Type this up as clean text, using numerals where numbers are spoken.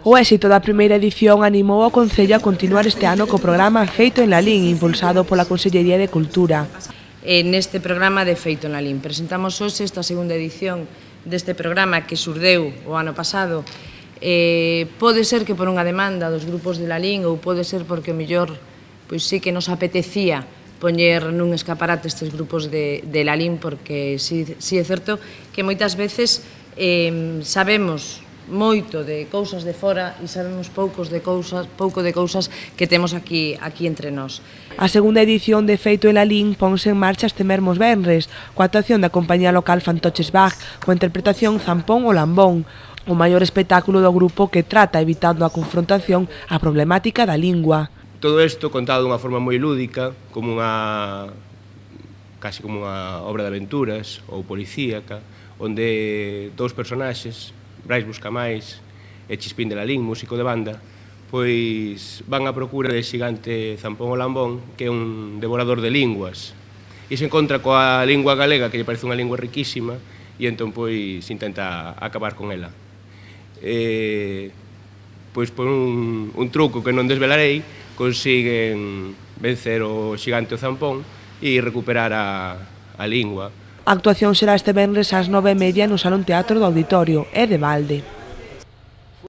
O éxito da primeira edición animou ao Concello a continuar este ano co programa Feito en Lalín, impulsado pola Consellería de Cultura. Neste programa de Feito en Lalín presentamos hoxe esta segunda edición deste programa que xurdeu o ano pasado. Pode ser que por unha demanda dos grupos de Lalín ou pode ser porque o mellor pois sí que nos apetecía poñer nun escaparate estes grupos de Lalín, porque sí é certo que moitas veces sabemos moito de cousas de fora e sabemos pouco de cousas que temos aquí entre nós. A segunda edición de Feito en Lalín ponse en marcha este mesmos venres, coa actuación da compañía local Fantoches Bach, coa interpretación Zampón o Lambón, o maior espectáculo do grupo que trata, evitando a confrontación, a problemática da lingua. Todo isto contado dunha forma moi lúdica, casi como unha obra de aventuras ou policíaca, onde dous personaxes, Brais Buscamais e Chispín de Lalín, músico de banda, pois van á procura de xigante Zampón o Lambón, que é un devorador de linguas, e se encontra coa lingua galega, que lle parece unha lingua riquísima, e entón pois intenta acabar con ela. Pois por un truco que non desvelarei, consiguen vencer o xigante o Zampón e recuperar a lingua. A actuación será este venres ás 9:30 no Salón Teatro do Auditorio, de balde.